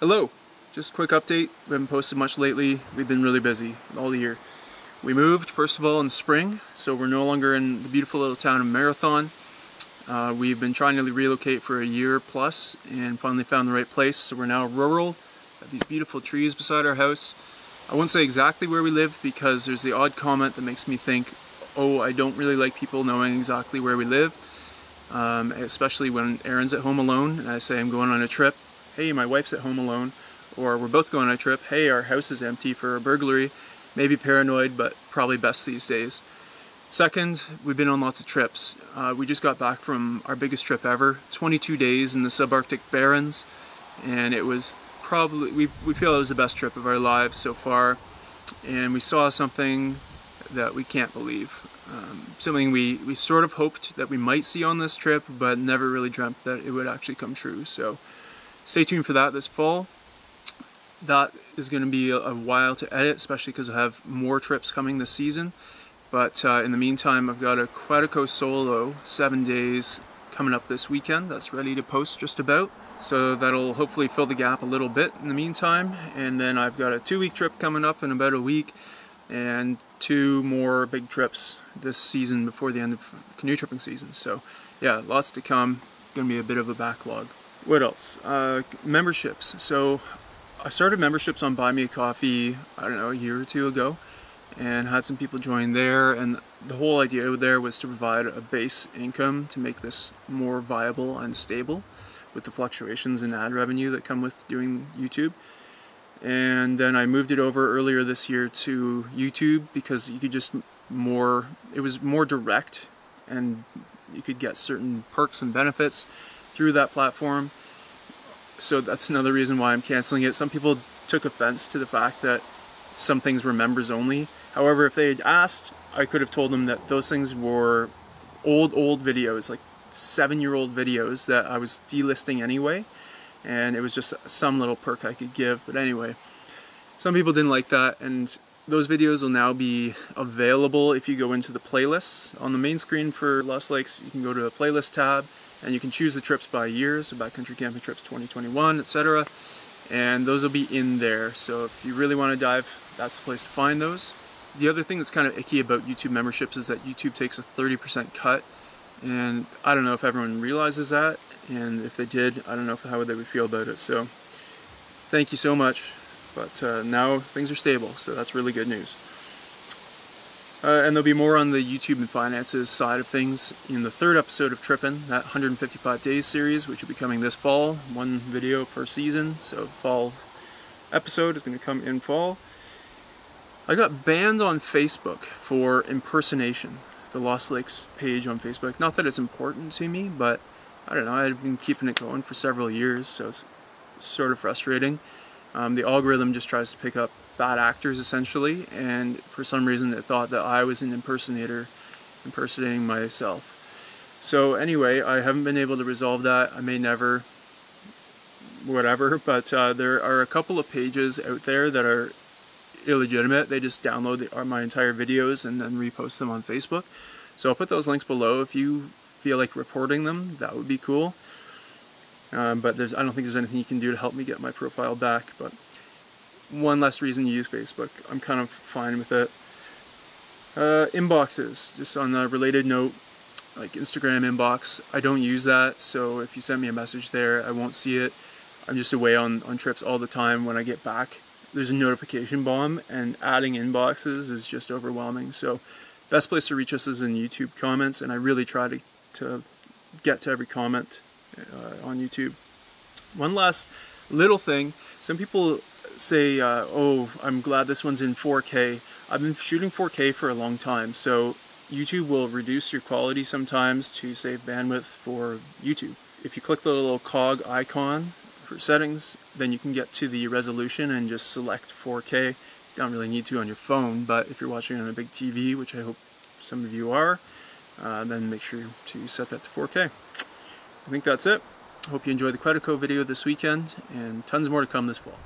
Hello! Just a quick update. We haven't posted much lately. We've been really busy all year. We moved, first of all, in spring, so we're no longer in the beautiful little town of Marathon. We've been trying to relocate for a year plus and finally found the right place, so we're now rural. Got these beautiful trees beside our house. I won't say exactly where we live because there's the odd comment that makes me think, oh, I don't really like people knowing exactly where we live, especially when Erin's at home alone and I say I'm going on a trip. Hey, my wife's at home alone, or we're both going on a trip. Hey, our house is empty for a burglary. Maybe paranoid, but probably best these days. Second, we've been on lots of trips. We just got back from our biggest trip ever, 22 days in the subarctic Barrens, and it was probably, we feel it was the best trip of our lives so far, and we saw something that we can't believe. Something we sort of hoped that we might see on this trip, but never really dreamt that it would actually come true. So stay tuned for that this fall. That is going to be a while to edit, especially because I have more trips coming this season. But in the meantime, I've got a Quetico solo 7 days coming up this weekend that's ready to post just about. So that'll hopefully fill the gap a little bit in the meantime. And then I've got a 2-week trip coming up in about a week and 2 more big trips this season before the end of canoe tripping season. So yeah, lots to come. Going to be a bit of a backlog. What else? Memberships. So I started memberships on Buy Me a Coffee, I don't know, a year or two ago, and had some people join there, and the whole idea there was to provide a base income to make this more viable and stable with the fluctuations in ad revenue that come with doing YouTube. And then I moved it over earlier this year to YouTube because you could just it was more direct and you could get certain perks and benefits through that platform. So that's another reason why I'm canceling it. Some people took offense to the fact that some things were members only. However, if they had asked, I could have told them that those things were old videos, like 7-year-old videos that I was delisting anyway, and it was just some little perk I could give. But anyway, some people didn't like that, and those videos will now be available if you go into the playlists. On the main screen for Lost Lakes, you can go to a playlist tab, and you can choose the trips by years, so backcountry camping trips 2021, etc. And those will be in there. So if you really want to dive, that's the place to find those. The other thing that's kind of icky about YouTube memberships is that YouTube takes a 30% cut. And I don't know if everyone realizes that. And if they did, I don't know how they would feel about it. So thank you so much. But now things are stable, so that's really good news. And there'll be more on the YouTube and finances side of things in the 3rd episode of Trippin', that 155 Days series, which will be coming this fall. 1 video per season, so fall episode is going to come in fall. I got banned on Facebook for impersonation, the Lost Lakes page on Facebook. Not that it's important to me, but I don't know, I've been keeping it going for several years, so it's sort of frustrating. The algorithm just tries to pick up bad actors essentially, and for some reason it thought that I was an impersonator impersonating myself. So anyway, I haven't been able to resolve that. I may never, whatever, but there are a couple of pages out there that are illegitimate. They just download my entire videos and then repost them on Facebook. So I'll put those links below. If you feel like reporting them, that would be cool. But I don't think there's anything you can do to help me get my profile back. But one less reason to use Facebook. I'm kind of fine with it. Inboxes, just on a related note, like Instagram inbox, I don't use that, so if you send me a message there, I won't see it. I'm just away on trips all the time. When I get back, there's a notification bomb, and adding inboxes is just overwhelming. So best place to reach us is in YouTube comments, and I really try to get to every comment on YouTube. One last little thing, some people say, oh, I'm glad this one's in 4K. I've been shooting 4K for a long time, so YouTube will reduce your quality sometimes to save bandwidth for YouTube. If you click the little cog icon for settings, then you can get to the resolution and just select 4K. You don't really need to on your phone, but if you're watching on a big TV, which I hope some of you are, then make sure to set that to 4K. I think that's it. Hope you enjoyed the Quetico video this weekend, and tons more to come this fall.